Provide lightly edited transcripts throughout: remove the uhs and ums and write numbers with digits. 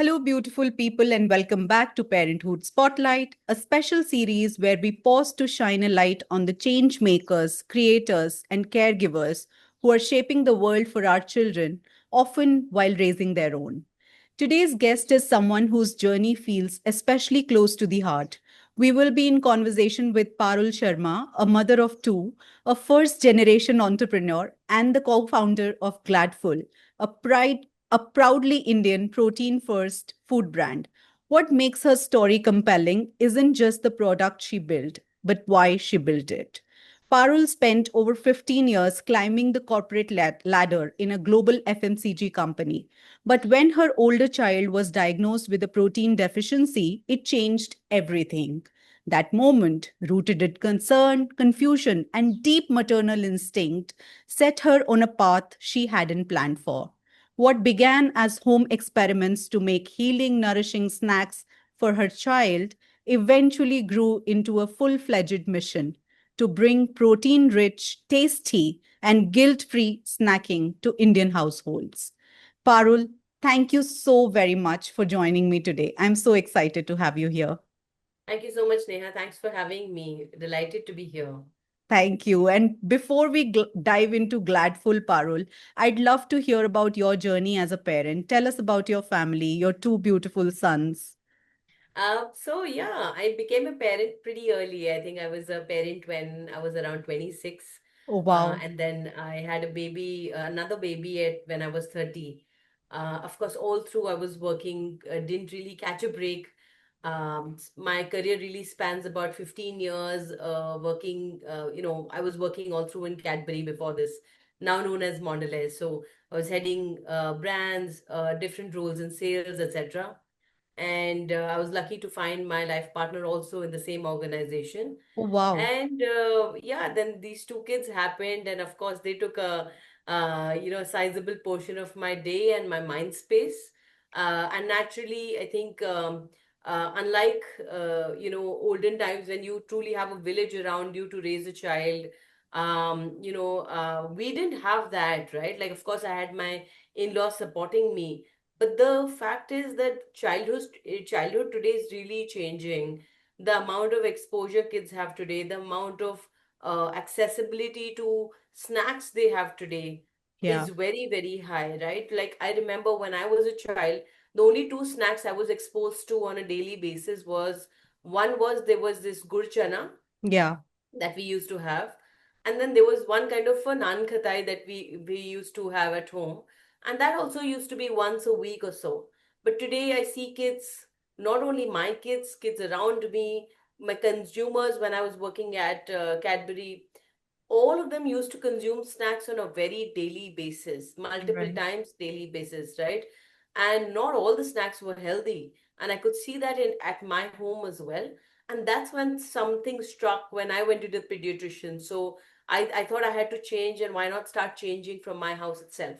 Hello, beautiful people, and welcome back to Parenthood Spotlight, a special series where we pause to shine a light on the change makers, creators, and caregivers who are shaping the world for our children, often while raising their own. Today's guest is someone whose journey feels especially close to the heart. We will be in conversation with Parul Sharma, a mother of two, a first generation entrepreneur, and the co founder of Gladful, a a proudly Indian protein first food brand. What makes her story compelling isn't just the product she built, but why she built it. Parul spent over 15 years climbing the corporate ladder in a global FMCG company. But when her older child was diagnosed with a protein deficiency, it changed everything. That moment, rooted in concern, confusion, and deep maternal instinct, set her on a path she hadn't planned for. What began as home experiments to make healing, nourishing snacks for her child eventually grew into a full fledged mission to bring protein rich, tasty, and guilt free snacking to Indian households. Parul, thank you so very much for joining me today. I'm so excited to have you here. Thank you so much, Neha. Thanks for having me. Delighted to be here. Thank you. And before we dive into Gladful Parul, I'd love to hear about your journey as a parent. Tell us about your family, your two beautiful sons. I became a parent pretty early. I think I was a parent when I was around 26. Oh, wow. And then I had a baby, another baby at when I was 30. Of course, all through I was working, didn't really catch a break. My career really spans about 15 years working. I was working all through in Cadbury before this, now known as Mondelez. So I was heading brands, different roles in sales, etc. And I was lucky to find my life partner also in the same organization. Oh, wow. And then these two kids happened, and of course they took a sizable portion of my day and my mind space. And naturally, I think unlike olden times when you truly have a village around you to raise a child, we didn't have that, right? Like, of course, I had my in-laws supporting me, but the fact is that childhood today is really changing. The amount of exposure kids have today, the amount of accessibility to snacks they have today Yeah. is very, very high, right? Like, I remember when I was a child, the only two snacks I was exposed to on a daily basis was, one was there was this gur chana Yeah. that we used to have, and then there was one kind of a naan khatai that we used to have at home, and that also used to be once a week or so. But today I see kids, not only my kids, kids around me, my consumers, when I was working at Cadbury, all of them used to consume snacks on a very daily basis, multiple Right. times daily basis, right? And not all the snacks were healthy, and I could see that in at my home as well. And that's when something struck when I went to the pediatrician. So I thought I had to change, and why not start changing from my house itself?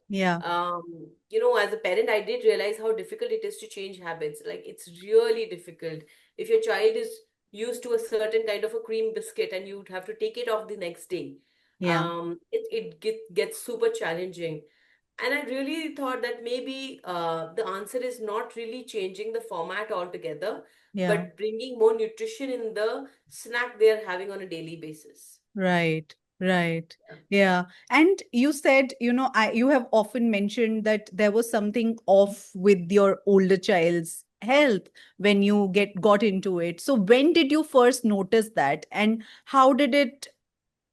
Yeah. As a parent, I did realize how difficult it is to change habits. Like, it's really difficult. If your child is used to a certain kind of a cream biscuit and you'd have to take it off the next day, Yeah. gets super challenging. And I really thought that maybe the answer is not really changing the format altogether, Yeah. but bringing more nutrition in the snack they're having on a daily basis. Right, right. Yeah. And you said, you have often mentioned that there was something off with your older child's health when you got into it. So when did you first notice that? And how did it,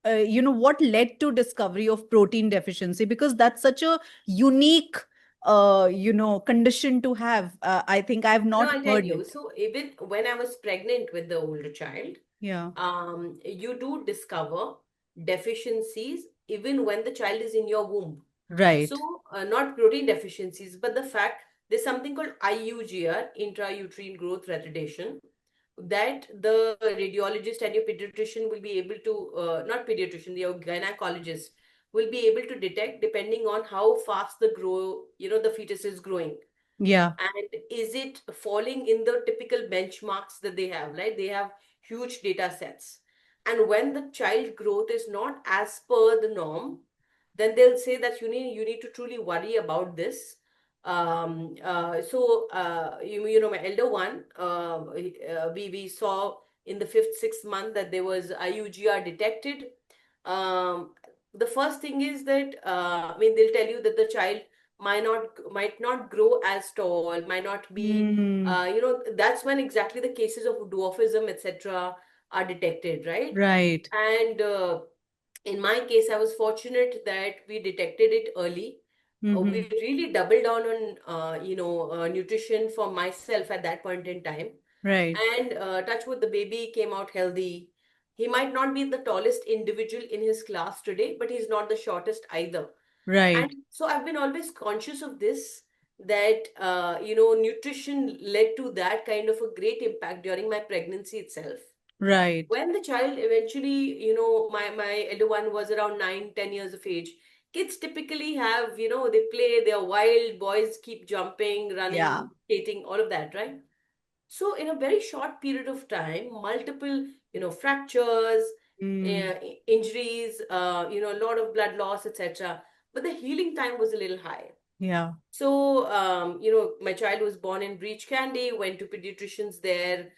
what led to discovery of protein deficiency? Because that's such a unique, condition to have. I think I've No, not I'll tell heard you. it. So even when I was pregnant with the older child, Yeah. you do discover deficiencies even when the child is in your womb. Right. So, not protein deficiencies, but the fact there's something called IUGR, intrauterine growth retardation, that the radiologist and your pediatrician will be able to, not pediatrician, your gynecologist will be able to detect depending on how fast the fetus is growing, Yeah. and is it falling in the typical benchmarks that they have, right? They have huge data sets, and when the child growth is not as per the norm, then they'll say that you need to truly worry about this. You know, my elder one, we saw in the fifth, sixth month that there was IUGR detected. Um, the first thing is that, I mean, they'll tell you that the child might not grow as tall, might not be, Mm, you know, that's when exactly the cases of dwarfism, etc., are detected, right? right. And in my case, I was fortunate that we detected it early. Mm-hmm. We really doubled down on, nutrition for myself at that point in time. Right. And touch wood, the baby came out healthy. He might not be the tallest individual in his class today, but he's not the shortest either. And Right. so I've been always conscious of this, that, nutrition led to that kind of a great impact during my pregnancy itself. Right. When the child eventually, my elder one was around 9, 10 years of age. Kids typically have, they play, they're wild, boys keep jumping, Yeah. running, skating, all of that, right? So in a very short period of time, multiple, fractures, Mm, injuries, a lot of blood loss, etc. But the healing time was a little high. yeah. So, my child was born in Breach Candy, went to pediatricians there,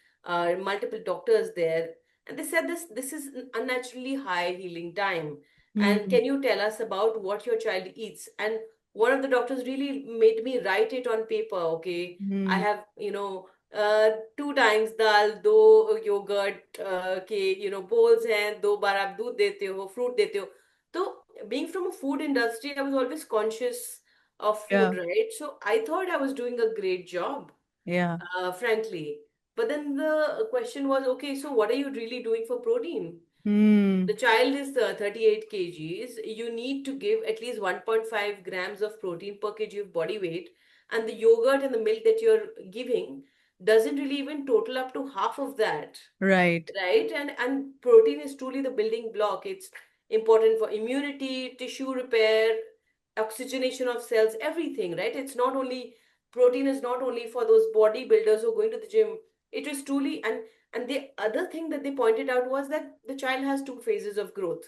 multiple doctors there, and they said this is an unnaturally high healing time. And Mm, can you tell us about what your child eats? And one of the doctors really made me write it on paper. Okay, I mm, have, two times dal, do yogurt, के, bowls हैं, दो बार आप दूध देते हो, fruit देते हो. So, being from a food industry, I was always conscious of food, yeah. right? So I thought I was doing a great job, Yeah. frankly. But then the question was, okay, so what are you really doing for protein? The Mm, child is 38 kgs. You need to give at least 1.5 grams of protein per kg of body weight. And the yogurt and the milk that you're giving doesn't really even total up to half of that, right. right? And protein is truly the building block. It's important for immunity, tissue repair, oxygenation of cells, everything, right? It's not only protein is not only for those bodybuilders who are going to the gym. It is truly, and the other thing that they pointed out was that the child has two phases of growth.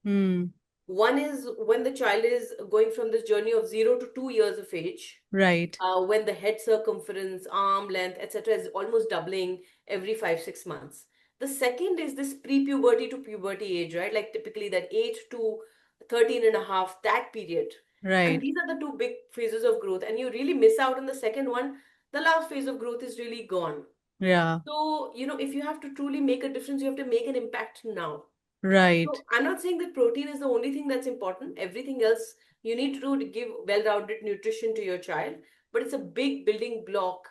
Mm, One is when the child is going from this journey of 0 to 2 years of age, right. when the head circumference, arm length, etc., is almost doubling every 5, 6 months. The second is this pre-puberty to puberty age, right? Like typically that 8 to 13 and a half, that period. And Right. these are the two big phases of growth. And you really miss out on the second one. The last phase of growth is really gone. Yeah. So, if you have to truly make a difference, you have to make an impact now. Right. So I'm not saying that protein is the only thing that's important. Everything else you need to do to give well-rounded nutrition to your child, but it's a big building block,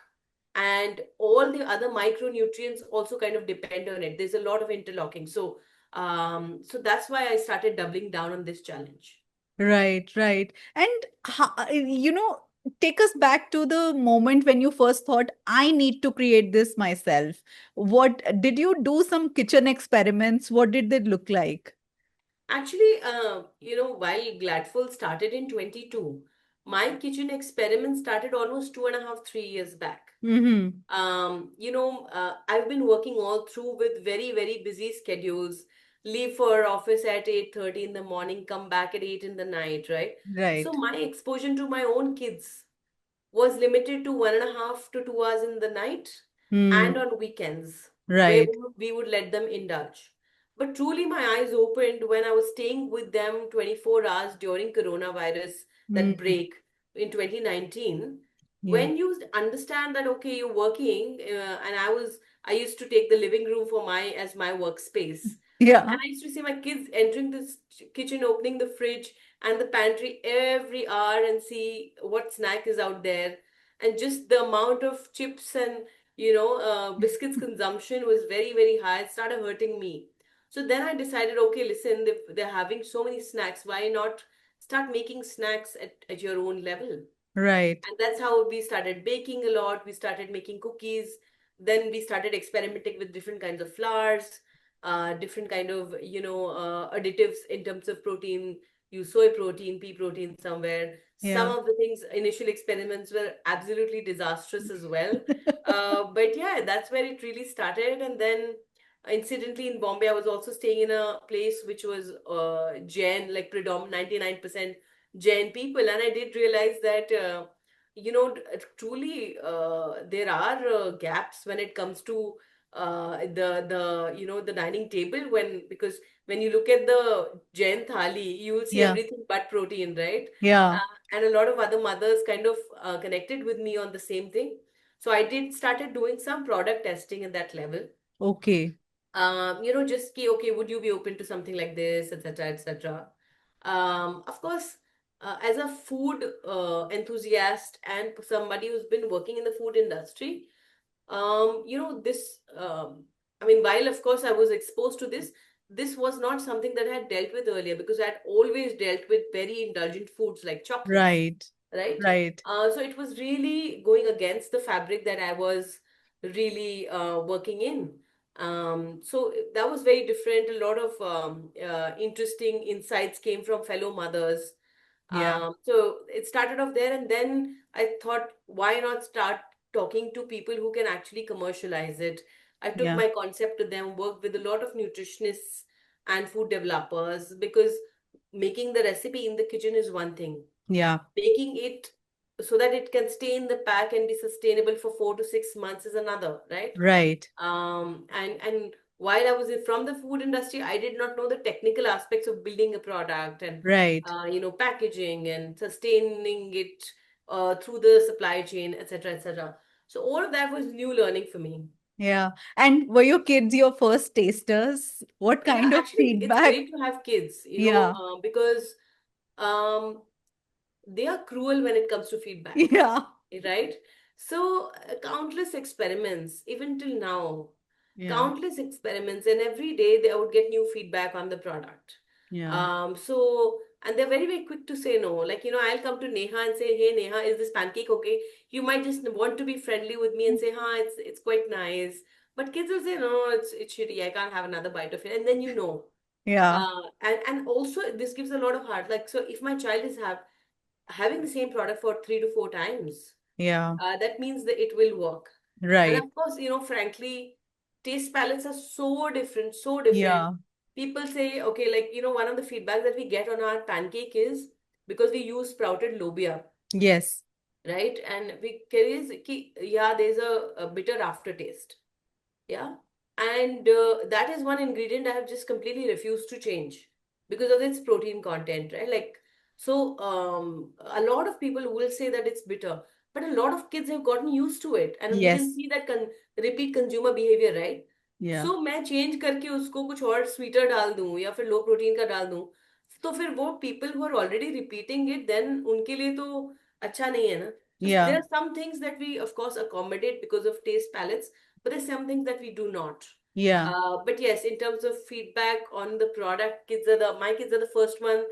and all the other micronutrients also kind of depend on it. There's a lot of interlocking. So that's why I started doubling down on this challenge. Right. Right. And take us back to the moment when you first thought, I need to create this myself. What did you do? Some kitchen experiments? What did they look like? Actually, while Gladful started in 22, my kitchen experiment started almost 2.5, 3 years back. Mm-hmm. I've been working all through with very, very busy schedules. Leave for office at 8:30 in the morning, come back at 8 in the night, right? So Right. my exposure to my own kids was limited to 1.5 to 2 hours in the night Mm, and on weekends, where right. we would let them indulge. But truly, my eyes opened when I was staying with them 24 hours during coronavirus, that Mm, break in 2019. yeah. When you understand that, okay, you're working, and I used to take the living room for my workspace. Yeah. And I used to see my kids entering this kitchen, opening the fridge and the pantry every hour and see what snack is out there. And just the amount of chips and, biscuits consumption was very, very high. It started hurting me. So then I decided, okay, listen, they're having so many snacks. Why not start making snacks at your own level? Right. And that's how we started baking a lot. We started making cookies. Then we started experimenting with different kinds of flours, different kind of, additives in terms of protein. Use soy protein, pea protein somewhere. Some Yeah. of the things, initial experiments were absolutely disastrous as well. But yeah, that's where it really started. And then incidentally in Bombay, I was also staying in a place which was Jain, like predominant 99% Jain people. And I did realize that truly, there are gaps when it comes to the dining table, because when you look at the Jain thali, you will see Yeah. everything but protein, right? Yeah. And a lot of other mothers kind of connected with me on the same thing. So I did started doing some product testing at that level. Okay. Just okay, would you be open to something like this, etc., etc. Of course, as a food enthusiast and somebody who's been working in the food industry, this, I mean, while of course I was exposed to this, this was not something that I had dealt with earlier, because I had always dealt with very indulgent foods like chocolates, Right. right? Right. So it was really going against the fabric that I was really working in. So that was very different. A lot of interesting insights came from fellow mothers. Yeah. So it started off there, and then I thought, why not start talking to people who can actually commercialize it? I took Yeah. my concept to them, worked with a lot of nutritionists and food developers, because making the recipe in the kitchen is one thing, Yeah. making it so that it can stay in the pack and be sustainable for 4 to 6 months is another, right? Right. And while I was from the food industry, I did not know the technical aspects of building a product, and Right. packaging and sustaining it through the supply chain, etc., etc. So all of that was new learning for me. Yeah. And were your kids your first tasters? What Yeah, kind of actually, it's feedback? great to have kids, Yeah. because um, they are cruel when it comes to feedback, Yeah. right? So, countless experiments, even till now, Yeah. countless experiments, and every day they would get new feedback on the product. Yeah. And they're very, very quick to say no. Like, I'll come to Neha and say, "Hey, Neha, is this pancake okay?" You might just want to be friendly with me and say, it's quite nice. But kids will say, "No, it's shitty. I can't have another bite of it." And then Yeah. and also this gives a lot of heart. Like, so if my child is having the same product for 3 to 4 times, Yeah. that means that it will work. And Right. of course, frankly, taste palettes are so different, so different. Yeah. People say, okay, like, one of the feedback that we get on our pancake is because we use sprouted lobia, Yes. right? And we carry, yeah, there's a bitter aftertaste. Yeah. And that is one ingredient I have just completely refused to change because of its protein content, right? Like, so a lot of people will say that it's bitter, but a lot of kids have gotten used to it. And we can Yes. see that repeat consumer behavior, right? Yeah. So मैं change करके उसको कुछ और sweater डाल दूं या फिर लो protein का डाल दूं, तो फिर वो people who are already repeating it, then उनके लिए तो अच्छा नहीं है ना. So there Yeah. are some things that we of course accommodate because of taste palettes, but there's some things that we do not. Yeah. But yes, in terms of feedback on the product, my kids are the first one.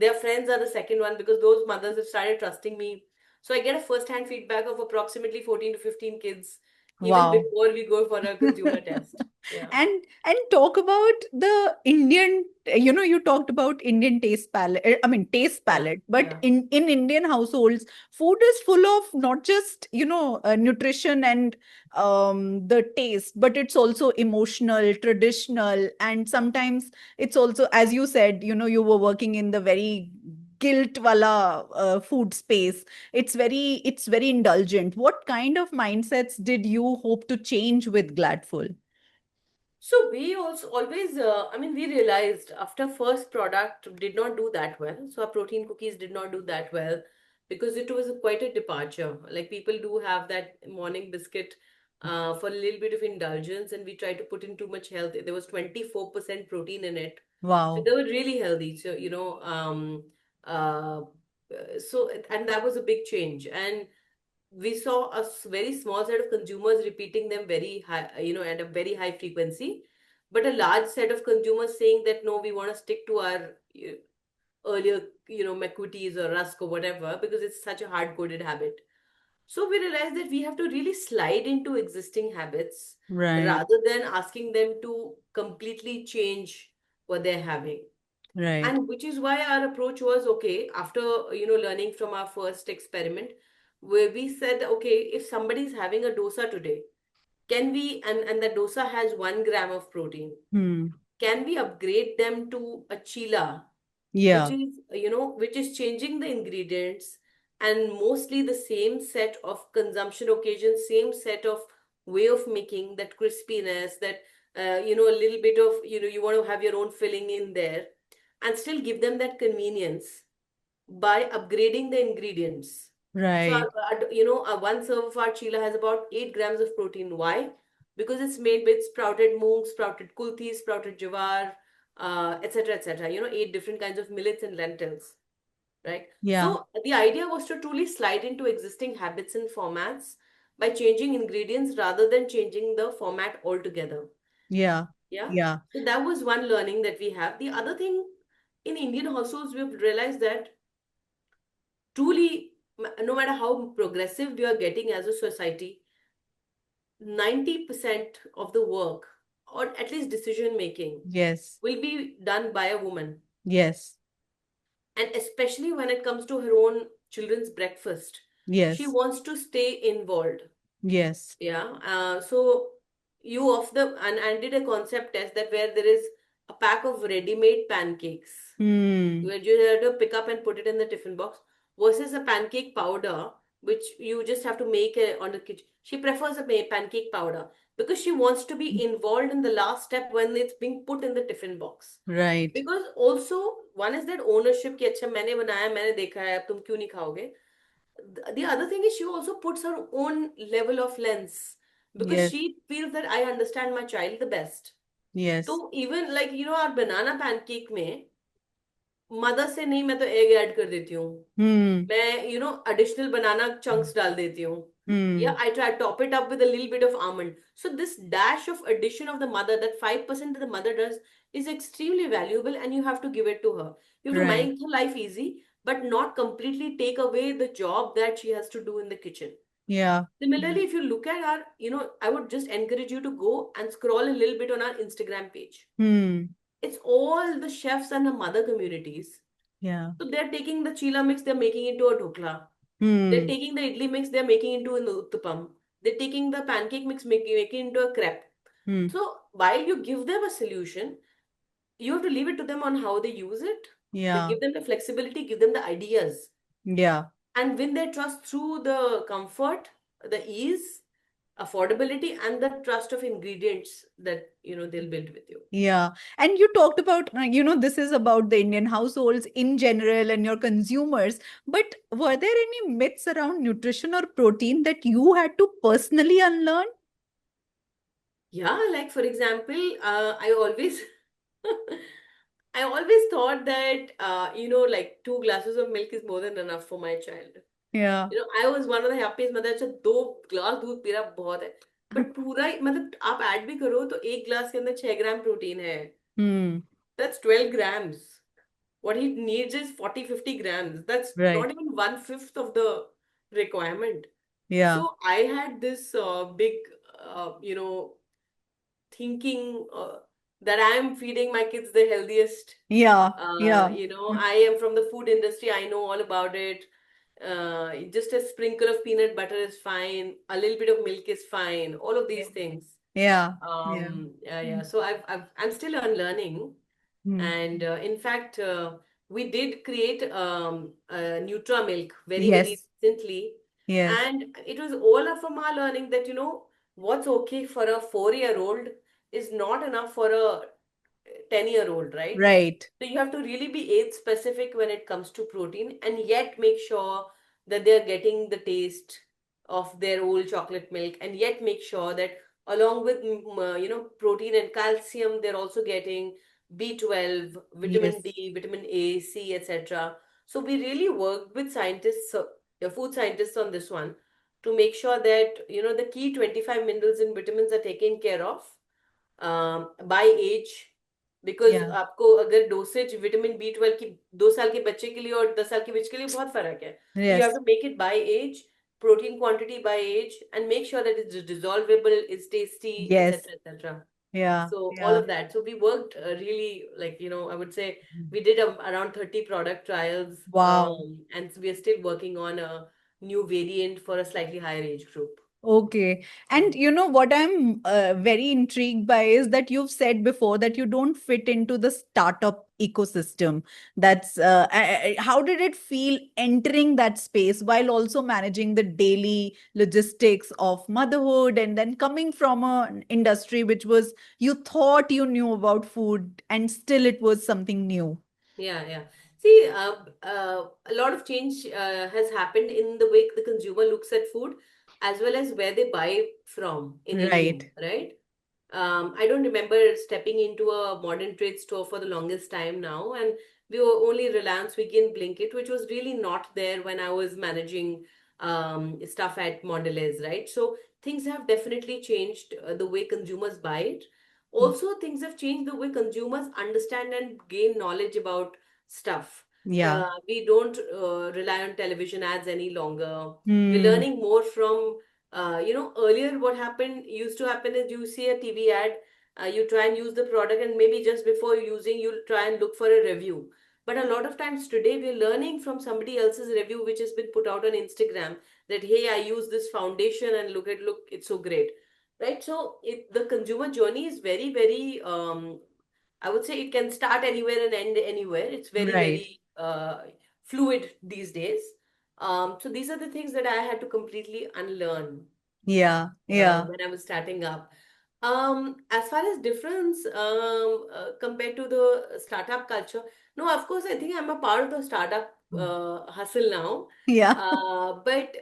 Their friends are the second one, because those mothers have started trusting me. So I get a first-hand feedback of approximately 14 to 15 kids even Wow. before we go for a consumer test. Yeah. And talk about the Indian, you talked about Indian taste palette, I mean taste Yeah. palette, but Yeah. in Indian households, food is full of not just, nutrition and the taste, but it's also emotional, traditional, and sometimes it's also, as you said, you were working in the very guilt wala food space. It's very indulgent. What kind of mindsets did you hope to change with Gladful? So we also always, I mean, we realized after first product did not do that well. So our protein cookies did not do that well because it was quite a departure. Like, people do have that morning biscuit for a little bit of indulgence, and we tried to put in too much health. There was 24% protein in it. So Wow. they were really healthy. So, and that was a big change. And we saw a very small set of consumers repeating them very high, at a very high frequency, but a large set of consumers saying that no, we want to stick to our earlier, McVitie's or Rusk or whatever, because it's such a hard coded habit. So we realized that we have to really slide into existing habits Right. rather than asking them to completely change what they're having. Right. And which is why our approach was, okay, after learning from our first experiment, where we said, okay, if somebody is having a dosa today, can we, and the dosa has 1 gram of protein, Hmm. can we upgrade them to a chila, which Yeah. is, which is changing the ingredients, and mostly the same set of consumption occasions, same set of way of making, that crispiness, that a little bit of, you want to have your own filling in there, and still give them that convenience by upgrading the ingredients. So, Right. one serve of our chila has about 8 grams of protein. Why? Because it's made with sprouted moong, sprouted kulthi, sprouted jawar, etc., etc. 8 different kinds of millets and lentils, right? Yeah. So, the idea was to truly slide into existing habits and formats by changing ingredients rather than changing the format altogether. Yeah. Yeah. Yeah. So, that was one learning that we have. The other thing, in Indian households, we've realized that truly, no matter how progressive we are getting as a society, 90% of the work, or at least decision making, Yes. will be done by a woman. Yes. And especially when it comes to her own children's breakfast, she Yes. wants to stay involved. Yes. Yeah. So you off the and I did a concept test that where there is a pack of ready-made pancakes Hmm. where you have to pick up and put it in the tiffin box versus a pancake powder which you just have to make on the kitchen. She prefers a pancake powder because she wants to be involved in the last step when it's being put in the tiffin box. Right. Because also one is that ownership कि अच्छा मैंने बनाया मैंने देखा है अब तुम क्यों नहीं खाओगे. The other thing is she also puts her own level of lens because Yes. she feels that I understand my child the best. Yes. So even like our banana pancake में मदर से नहीं मैं तो egg add कर देती हूँ. Hmm. मैं additional banana chunks डाल देती हूँ. Yeah, Hmm. I try top it up with a little bit of almond. So this dash of addition of the mother, that 5% that the mother does, is extremely valuable, and you have to give it to her. You have to Right. make her life easy, but not completely take away the job that she has to do in the kitchen. Yeah. Yeah. Similarly, if you look at our, I would just encourage you to go and scroll a little bit on our Instagram page. Hmm. It's all the chefs and the mother communities. Yeah. So they're taking the chila mix, they're making it into a dhokla. They're Hmm. taking the idli mix, they're making into an uttapam. They're taking the pancake mix, making into a crepe. Hmm. So while you give them a solution, you have to leave it to them on how they use it, but Yeah. give them the flexibility, give them the ideas, Yeah. and win their trust through the comfort, the ease, affordability, and the trust of ingredients that they'll build with you. Yeah. And you talked about, this is about the Indian households in general and your consumers. But were there any myths around nutrition or protein that you had to personally unlearn? Yeah, like for example, I always I always thought that like 2 glasses of milk is more than enough for my child. Yeah. I was one of the happiest mother अच्छा 2 glass दूध P रहा बहुत है. But पूरा मतलब आप add भी करो तो 1 ग्लास के अंदर 6 ग्राम प्रोटीन है. Hmm. That's 12 grams. What he needs is 40-50 grams. That's Right. not even one-fifth of the requirement. Yeah. So I had this big, thinking that I'm feeding my kids the healthiest. Yeah. Yeah. I am from the food industry. I know all about it. Just a sprinkle of peanut butter is fine. A little bit of milk is fine. All of these things. Yeah. Yeah. Yeah. So I'm still unlearning. Hmm. And in fact, we did create Nutra Milk very, very Yes. recently. Yes. And it was all of from our learning that, what's okay for a 4-year-old is not enough for a 10-year-old, right? Right. So you have to really be age specific when it comes to protein and yet make sure that they're getting the taste of their old chocolate milk and yet make sure that along with protein and calcium they're also getting B12, vitamin Yes. D, vitamin A, C, etc. So we really worked with scientists, the food scientists on this one to make sure that the key 25 minerals and vitamins are taken care of by age. Because Yeah. आपको अगर dosage vitamin B12 की 2 साल के बच्चे के लिए और 10 साल के बच्चे के लिए बहुत फर्क है. So you have Yes. to make it by age, protein quantity by age, and make sure that it's dissolvable, it's tasty, Yes. etc., etc. Yeah. So all Yeah. of that. So we worked really like I would say we did around 30 product trials, Wow. and we are still working on a new variant for a slightly higher age group. Okay. And you know what I'm very intrigued by is that you've said before that you don't fit into the startup ecosystem. How did it feel entering that space while also managing the daily logistics of motherhood, and then coming from an industry which was, you thought you knew about food and still it was something new. Yeah, yeah. See, a lot of change has happened in the way the consumer looks at food, as well as where they buy from in India, Right. right? I don't remember stepping into a modern trade store for the longest time now, and we were only Reliance, Swiggy, and Blinkit, which was really not there when I was managing stuff at Mondelez, right? So things have definitely changed the way consumers buy it. Also, things have changed the way consumers understand and gain knowledge about stuff. Yeah. We don't rely on television ads any longer. We're Hmm. learning more from earlier what happened used to happen is you see a TV ad, you try and use the product, and maybe just before using, you'll try and look for a review. But a lot of times today, we're learning from somebody else's review, which has been put out on Instagram, that hey, I use this foundation and look, it's so great, right? So the consumer journey is very, very. I would say it can start anywhere and end anywhere. It's very, Right. very fluid these days. So these are the things that I had to completely unlearn Yeah. Yeah. when I was starting up. As far as difference compared to the startup culture, no, of course, I think I'm a part of the startup hustle now. Yeah. But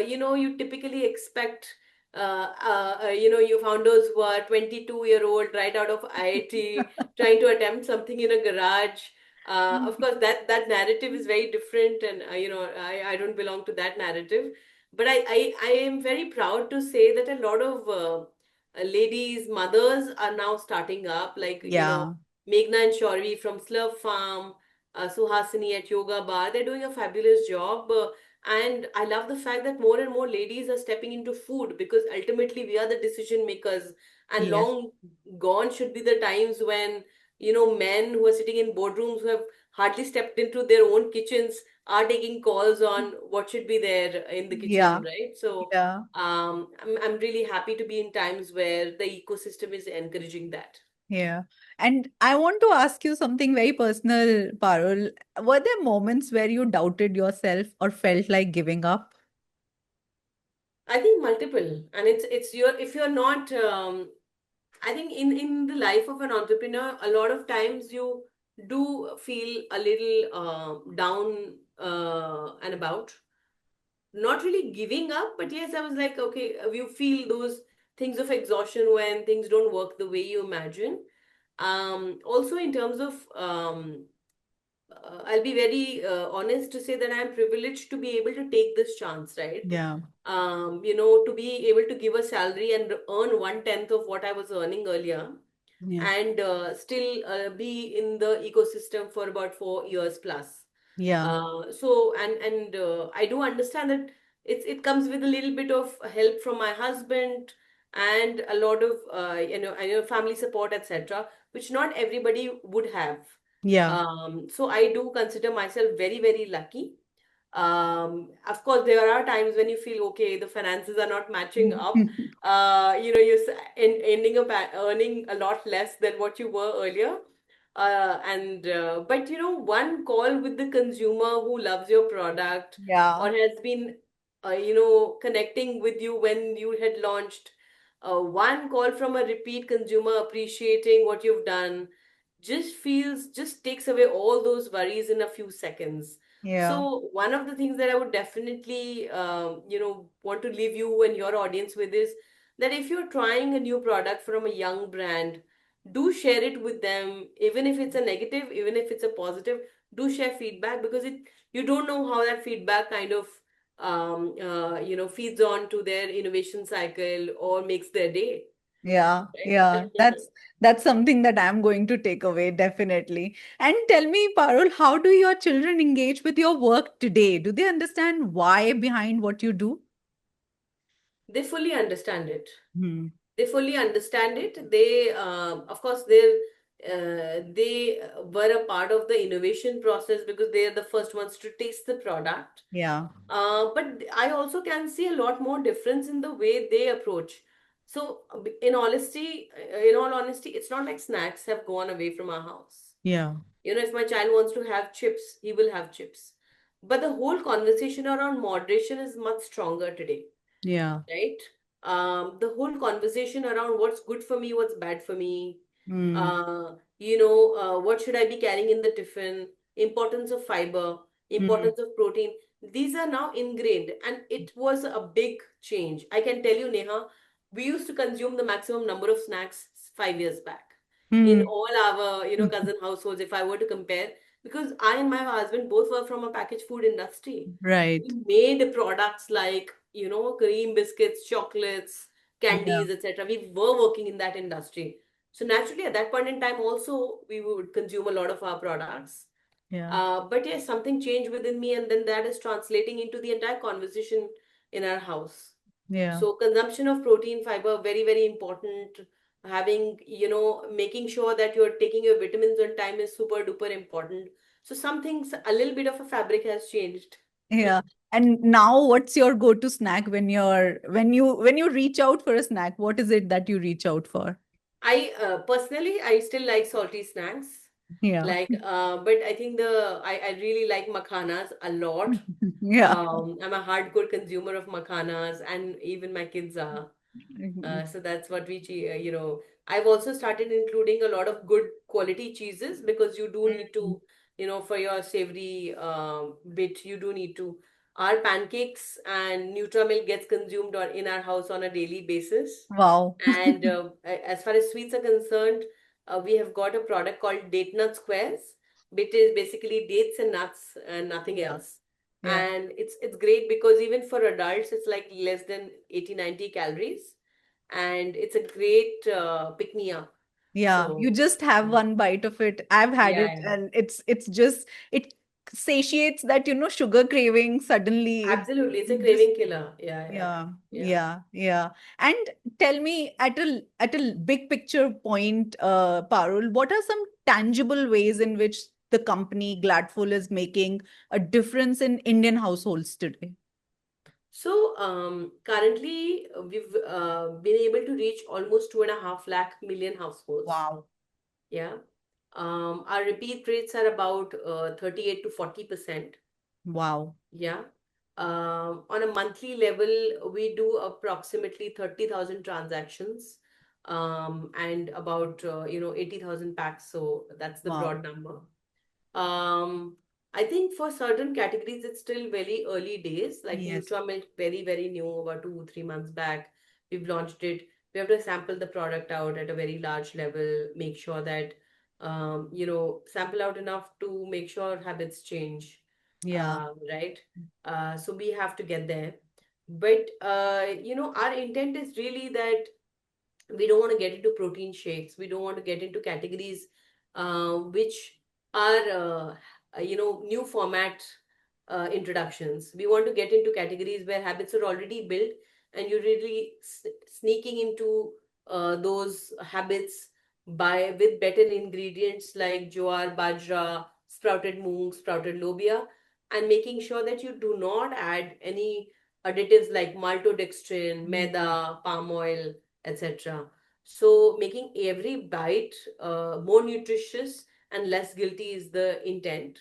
you typically expect, your founders who are 22-year-old right out of IIT trying to attempt something in a garage. Of course, that narrative is very different, and I don't belong to that narrative. But I am very proud to say that a lot of ladies, mothers are now starting up, like, Yeah. Meghna and Shauri from Slurp Farm, Suhasini at Yoga Bar. They're doing a fabulous job. And I love the fact that more and more ladies are stepping into food, because ultimately we are the decision makers. And Yes. long gone should be the times when, men who are sitting in boardrooms who have hardly stepped into their own kitchens are taking calls on what should be there in the kitchen, Yeah. right? So Yeah. I'm really happy to be in times where the ecosystem is encouraging that. Yeah. And I want to ask you something very personal, Parul. Were there moments where you doubted yourself or felt like giving up? I think multiple, and it's your if you're not. I think in the life of an entrepreneur, a lot of times you do feel a little down and about. Not really giving up, but yes, I was like, okay, you feel those things of exhaustion when things don't work the way you imagine. Also, in terms of I'll be very honest to say that I'm privileged to be able to take this chance, right? Yeah. To be able to give a salary and earn 1/10 of what I was earning earlier, Yeah. and still be in the ecosystem for about 4 years plus. Yeah. I do understand that it comes with a little bit of help from my husband and a lot of I know family support, etc., which not everybody would have. Yeah. So I do consider myself very, very lucky. Of course, there are times when you feel okay, the finances are not matching up. Ending up earning a lot less than what you were earlier. And But one call with the consumer who loves your product or Yeah. has been, connecting with you when you had launched, one call from a repeat consumer appreciating what you've done just takes away all those worries in a few seconds. Yeah. So one of the things that I would definitely, want to leave you and your audience with is that if you're trying a new product from a young brand, do share it with them, even if it's a negative, even if it's a positive. Do share feedback, because you don't know how that feedback kind of feeds on to their innovation cycle or makes their day, Yeah. Yeah. right? That's something that I'm going to take away, definitely. And tell me, Parul, how do your children engage with your work today? Do they understand why behind what you do? They fully understand it. Hmm. They fully understand it. They, of course, they were a part of the innovation process because they are the first ones to taste the product. Yeah. But I also can see a lot more difference in the way they approach. So, in all honesty, it's not like snacks have gone away from our house. Yeah. If my child wants to have chips, he will have chips. But the whole conversation around moderation is much stronger today, Yeah. right? The whole conversation around what's good for me, what's bad for me, Mm. what should I be carrying in the tiffin, importance of fiber, Mm. importance of protein. These are now ingrained, and it was a big change. I can tell you, Neha, we used to consume the maximum number of snacks 5 years back in Mm. all our, cousin households, if I were to compare, because I and my husband both were from a packaged food industry. Right. We made products like, cream biscuits, chocolates, Yeah. candies, etc. We were working in that industry. So naturally, at that point in time, also we would consume a lot of our products. Yeah. But yes, something changed within me, and then that is translating into the entire conversation in our house. Yeah. So consumption of protein, fiber, very, very important. Having, making sure that you're taking your vitamins on time is super duper important. So some things, a little bit of a fabric has changed. Yeah. And now what's your go-to snack when you reach out for a snack? What is it that you reach out for? I personally, I still like salty snacks. Yeah. Like, but I think I really like makhanas a lot. Yeah. I'm a hardcore consumer of makhanas, and even my kids are. So that's what I've also started including a lot of good quality cheeses, because you do need Mm. to, for your savory bit, you do need to. Our pancakes and Nutramilk gets consumed in our house on a daily basis. Wow. And as far as sweets are concerned, we have got a product called Date Nut Squares, which is basically dates and nuts and nothing Yeah. else. Yeah. And it's great because even for adults, it's like less than 80-90 calories, and it's a great pick me up. Yeah, you So just have yeah, one bite of it. I've had yeah, it yeah. and it's just it satiates that, sugar craving suddenly. It Absolutely, it's a just craving killer. Yeah, yeah, yeah, yeah. yeah, yeah. And tell me at a big picture point, Parul, what are some tangible ways in which the company Gladful is making a difference in Indian households today? So currently we've been able to reach almost 2.5 lakh million households. Wow. Yeah. Our repeat rates are about 38 to 40%. Wow. Yeah. On a monthly level, we do approximately 30,000 transactions, and about 80,000 packs. So that's the Wow. broad number. Um, I think for certain categories, it's still very early days. Like Yes. Nutramilk, very, very new, about 2, 3 months back. We've launched it. We have to sample the product out at a very large level, make sure that, sample out enough to make sure habits change, Yeah. right? So we have to get there. But, our intent is really that we don't want to get into protein shakes. We don't want to get into categories which are new format introductions. We want to get into categories where habits are already built, and you're really sneaking into those habits by with better ingredients like jowar, bajra, sprouted moong, sprouted lobia, and making sure that you do not add any additives like maltodextrin, Mm. maida, palm oil, etc. So making every bite more nutritious and less guilty is the intent.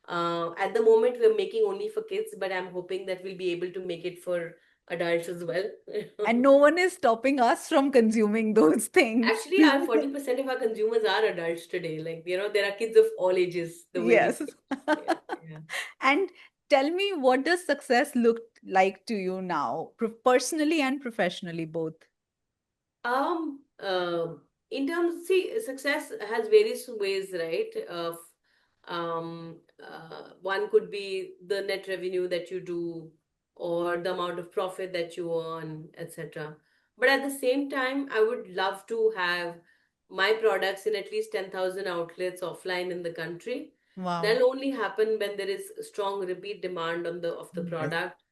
At the moment, we're making only for kids, but I'm hoping that we'll be able to make it for adults as well. And no one is stopping us from consuming those things. Actually, our 40% of our consumers are adults today. Like, there are kids of all ages, the way we Yes. say. Yeah, yeah. And tell me, what does success look like to you now, personally and professionally, both? In terms, see, success has various ways, right? One could be the net revenue that you do, or the amount of profit that you earn, etc. But at the same time, I would love to have my products in at least 10,000 outlets offline in the country. Wow. That'll only happen when there is strong repeat demand of the Yes. product,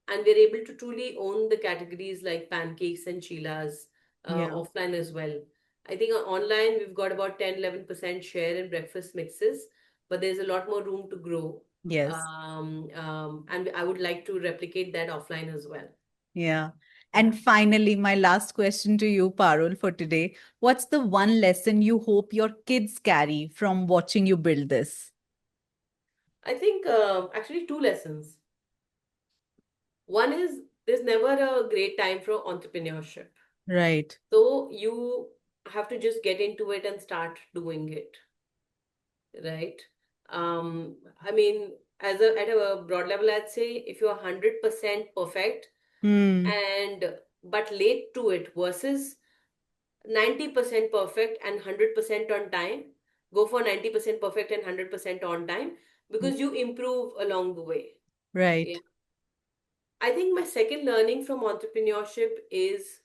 and we're able to truly own the categories like pancakes and chilas Yeah. offline as well. I think online we've got about 10-11% share in breakfast mixes, but there's a lot more room to grow. Yes. And I would like to replicate that offline as well. Yeah. And finally, my last question to you, Parul, for today. What's the one lesson you hope your kids carry from watching you build this? I think actually two lessons. One is there's never a great time for entrepreneurship. Right. So you have to just get into it and start doing it, right? I mean, as a at a broad level, I'd say if you're 100% perfect Hmm. and but late to it versus 90% perfect and 100% on time, go for 90% perfect and 100% on time because you improve along the way. Yeah. Right. I think my second learning from entrepreneurship is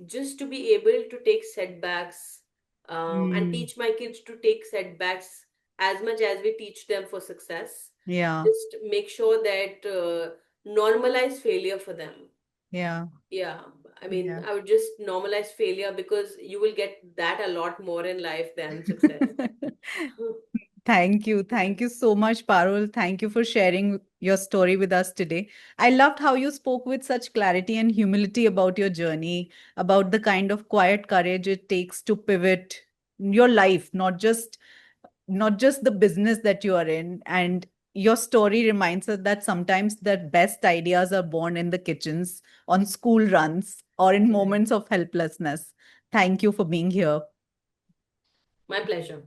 just to be able to take setbacks and Hmm. teach my kids to take setbacks as much as we teach them for success. Yeah. Just make sure that normalize failure for them. Yeah. Yeah, I mean, Yeah. I would just normalize failure because you will get that a lot more in life than success. Thank you. Thank you so much, Parul. Thank you for sharing your story with us today. I loved how you spoke with such clarity and humility about your journey, about the kind of quiet courage it takes to pivot your life, not just the business that you are in. And your story reminds us that sometimes the best ideas are born in the kitchens, on school runs, or in Right. moments of helplessness. Thank you for being here. My pleasure.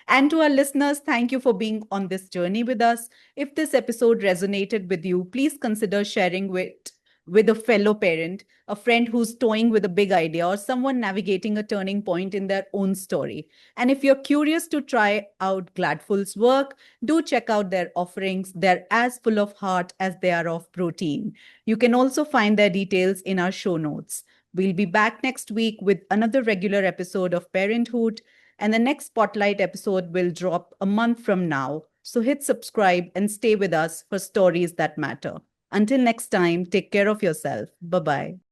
And to our listeners, thank you for being on this journey with us. If this episode resonated with you, please consider sharing with a fellow parent, a friend who's toying with a big idea, or someone navigating a turning point in their own story. And if you're curious to try out Gladful's work, do check out their offerings. They're as full of heart as they are of protein. You can also find their details in our show notes. We'll be back next week with another regular episode of Parenthood, and the next Spotlight episode will drop a month from now. So hit subscribe and stay with us for stories that matter. Until next time, take care of yourself. Bye bye.